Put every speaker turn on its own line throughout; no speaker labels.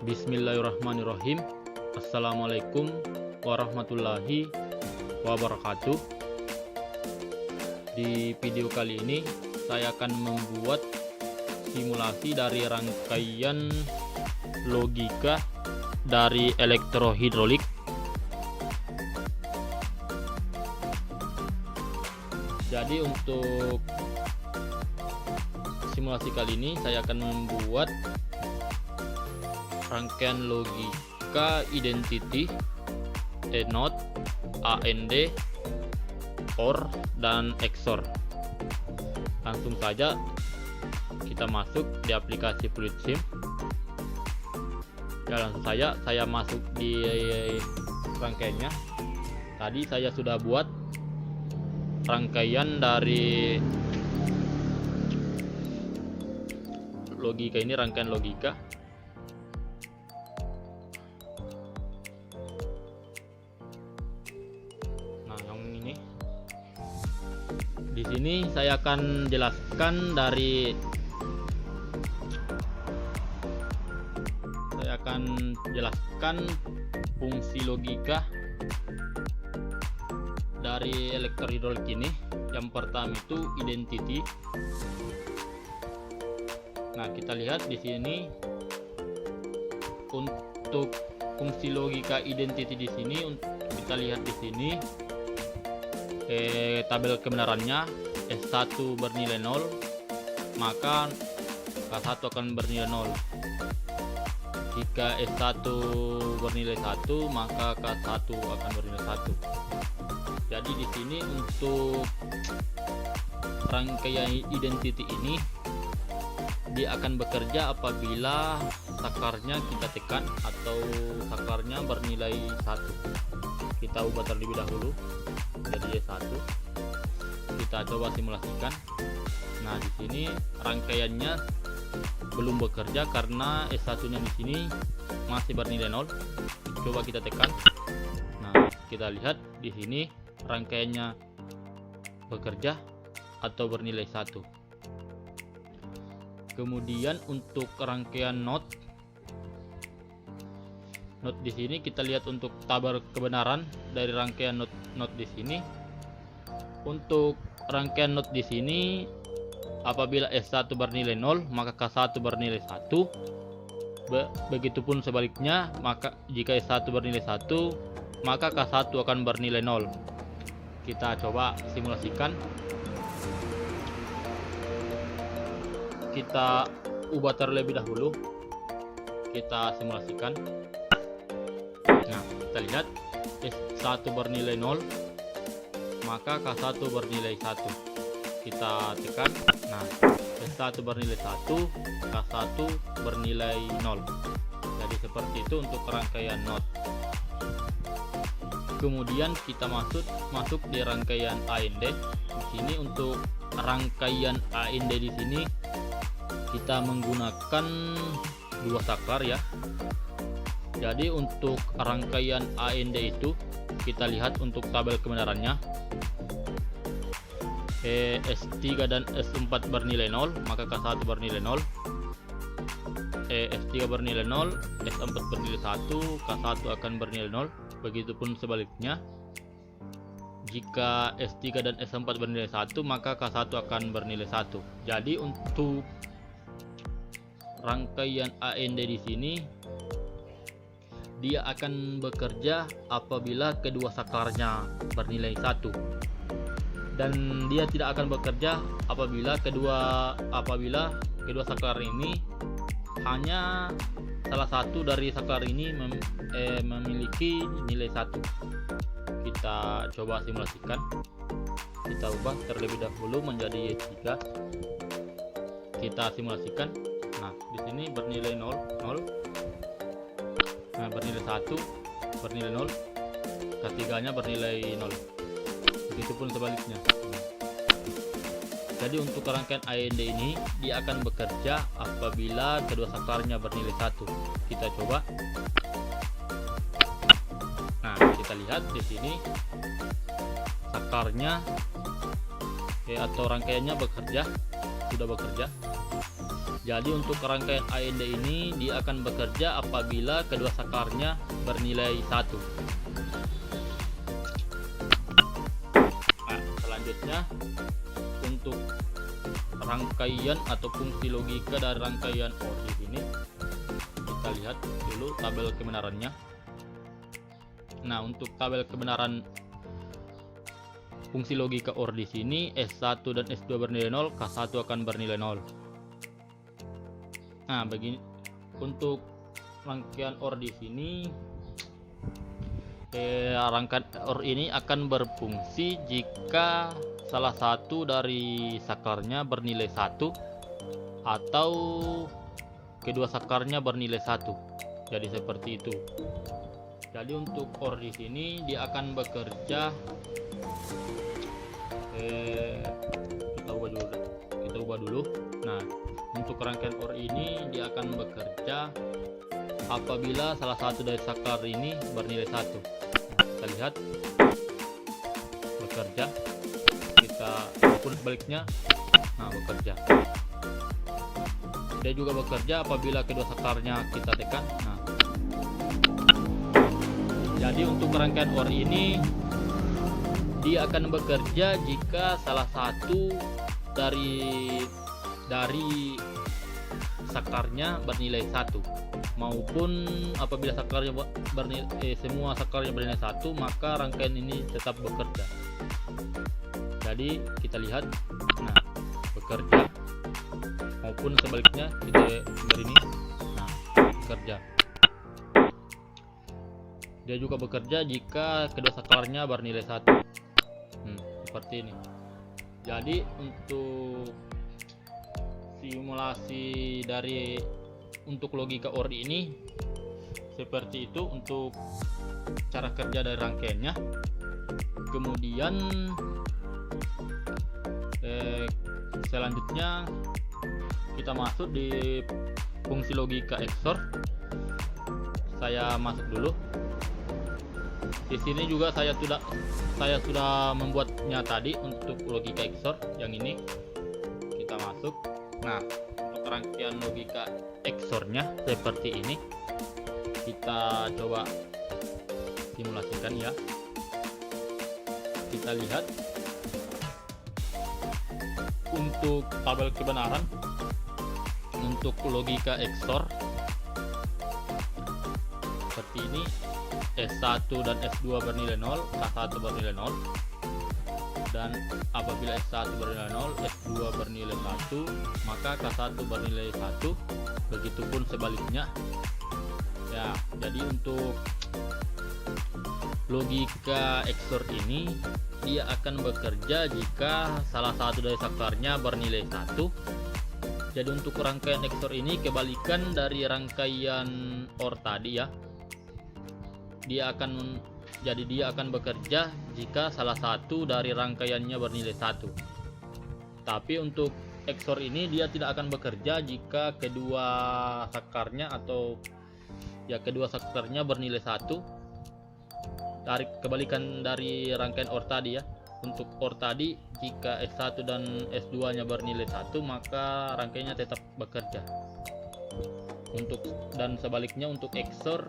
Bismillahirrahmanirrahim. Assalamualaikum warahmatullahi wabarakatuh. Di video kali ini saya akan membuat simulasi dari rangkaian logika dari elektrohidrolik. Jadi untuk simulasi kali ini saya akan membuat rangkaian logika identity, not, and, or, dan XOR. Langsung saja kita masuk di aplikasi FluidSim. Ya, langsung saja saya masuk di rangkaiannya. Tadi saya sudah buat rangkaian dari logika ini, rangkaian logika. Di sini saya akan jelaskan fungsi logika dari elektrohidrolik ini. Yang pertama itu identity. Nah, kita lihat di sini untuk fungsi logika identity di sini. Kita lihat di sini tabel kebenarannya S1 bernilai 0, maka K1 akan bernilai 0. Jika S1 bernilai 1, maka K1 akan bernilai 1. Jadi di sini untuk rangkaian identity ini dia akan bekerja apabila sakarnya kita tekan atau sakarnya bernilai 1. Kita ubah terlebih dahulu jadi S1. Kita coba simulasikan. Nah, di sini rangkaiannya belum bekerja karena S1 nya di sini masih bernilai 0. Coba kita tekan. Nah, kita lihat di sini rangkaiannya bekerja atau bernilai 1. Kemudian untuk rangkaian not di sini kita lihat untuk tabel kebenaran dari rangkaian not di sini. Untuk rangkaian not di sini, apabila S1 bernilai 0, maka K1 bernilai 1. Begitupun sebaliknya, maka jika S1 bernilai 1, maka K1 akan bernilai 0. Kita coba simulasikan. Kita ubah terlebih dahulu. Kita simulasikan. Nah, kita lihat S1 bernilai 0, maka K1 bernilai 1. Kita tekan. Nah, S1 bernilai 1, K1 bernilai 0. Jadi seperti itu untuk rangkaian not. Kemudian kita masuk di rangkaian AND. Di sini untuk rangkaian AND di sini kita menggunakan dua saklar ya. Jadi untuk rangkaian AND itu kita lihat untuk tabel kebenarannya. S3 dan S4 bernilai 0, maka K1 bernilai 0. S3 bernilai 0, S4 bernilai 1, K1 akan bernilai 0. Begitupun sebaliknya. Jika S3 dan S4 bernilai 1, maka K1 akan bernilai 1. Jadi untuk rangkaian AND di sini dia akan bekerja apabila kedua saklarnya bernilai 1, dan dia tidak akan bekerja apabila kedua saklar ini hanya salah satu dari saklar ini memiliki nilai 1. Kita coba simulasikan. Kita ubah terlebih dahulu menjadi Y3. Kita simulasikan. Nah, di sini bernilai 0. Nah, bernilai 1, bernilai 0, ketiganya bernilai 0. Begitupun sebaliknya. Jadi untuk rangkaian AND ini dia akan bekerja apabila kedua sakarnya bernilai 1. Kita coba. Nah, kita lihat di sini sakarnya atau rangkaiannya sudah bekerja. Jadi untuk rangkaian AND ini dia akan bekerja apabila kedua sakarnya bernilai 1. Nah, selanjutnya untuk rangkaian atau fungsi logika dari rangkaian OR di sini kita lihat dulu tabel kebenarannya. Nah, untuk tabel kebenaran fungsi logika OR di sini S1 dan S2 bernilai 0, K1 akan bernilai 0. Nah, begini untuk rangkaian OR di sini rangkaian OR ini akan berfungsi jika salah satu dari sakarnya bernilai 1 atau kedua sakarnya bernilai 1. Jadi seperti itu. Jadi untuk OR di sini dia akan bekerja kita ubah dulu. Nah, untuk rangkaian OR ini dia akan bekerja apabila salah satu dari sakar ini bernilai 1. Kita lihat bekerja. Kita pun sebaliknya, nah bekerja. Dia juga bekerja apabila kedua sakarnya kita tekan. Nah, jadi untuk rangkaian OR ini dia akan bekerja jika salah satu dari sakarnya bernilai 1, maupun apabila sakarnya semua sakarnya bernilai 1, maka rangkaian ini tetap bekerja. Jadi kita lihat, nah bekerja, maupun sebaliknya kita gambar ini, nah bekerja. Dia juga bekerja jika kedua sakarnya bernilai 1. Seperti ini. Jadi untuk simulasi untuk logika OR ini seperti itu untuk cara kerja dari rangkaiannya. Kemudian selanjutnya kita masuk di fungsi logika XOR. Saya masuk dulu. Di sini juga saya sudah membuatnya tadi untuk logika XOR yang ini. Kita masuk. Nah, untuk rangkaian logika XOR-nya seperti ini. Kita coba simulasikan ya. Kita lihat untuk tabel kebenaran untuk logika XOR seperti ini. S1 dan S2 bernilai 0, K1 bernilai 0. Dan apabila S1 bernilai 0, S2 bernilai 1, maka K1 bernilai 1. Begitupun sebaliknya. Ya, jadi untuk logika XOR ini dia akan bekerja jika salah satu dari sakarnya bernilai 1. Jadi untuk rangkaian XOR ini kebalikan dari rangkaian OR tadi ya. Dia akan bekerja jika salah satu dari rangkaiannya bernilai 1. Tapi untuk XOR ini dia tidak akan bekerja jika kedua sakarnya bernilai 1. Kebalikan dari rangkaian OR tadi ya. Untuk OR tadi jika S1 dan S2 nya bernilai 1, maka rangkaiannya tetap bekerja. Dan sebaliknya untuk XOR,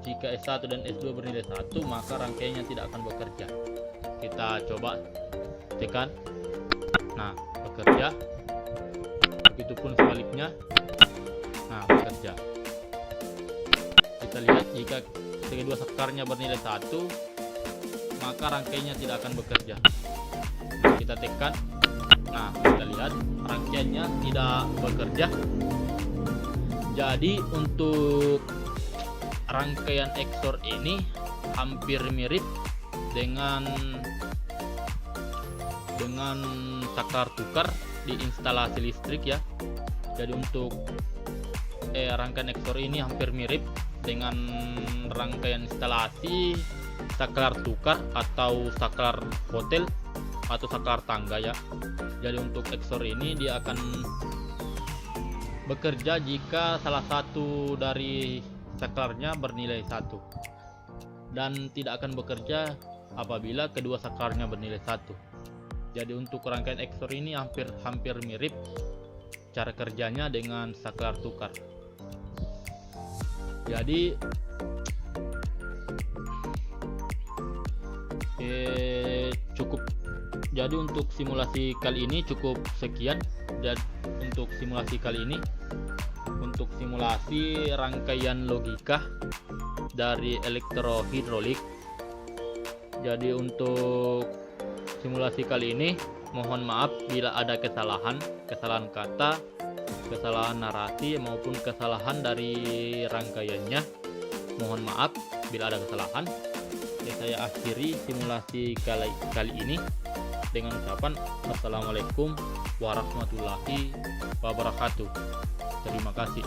jika S1 dan S2 bernilai 1, maka rangkaiannya tidak akan bekerja. Kita coba tekan. Nah, bekerja. Begitupun sebaliknya. Nah, bekerja. Kita lihat jika kedua sakarnya bernilai 1, maka rangkaiannya tidak akan bekerja. Nah, kita tekan. Nah, kita lihat rangkaiannya tidak bekerja. Jadi untuk rangkaian XOR ini hampir mirip dengan sakar tukar di instalasi listrik ya. Jadi untuk rangkaian XOR ini hampir mirip dengan rangkaian instalasi saklar tukar atau saklar hotel atau saklar tangga ya. Jadi untuk XOR ini dia akan bekerja jika salah satu dari saklarnya bernilai 1, dan tidak akan bekerja apabila kedua saklarnya bernilai 1. Jadi untuk rangkaian XOR ini hampir mirip cara kerjanya dengan saklar tukar. Jadi cukup. Jadi untuk simulasi kali ini cukup sekian. Dan untuk simulasi kali ini, untuk simulasi rangkaian logika dari elektrohidrolik. Jadi untuk simulasi kali ini mohon maaf bila ada kesalahan kata, kesalahan narasi maupun kesalahan dari rangkaiannya. Mohon maaf bila ada kesalahan. Jadi saya akhiri simulasi kali ini dengan ucapan assalamualaikum warahmatullahi wabarakatuh. Terima kasih.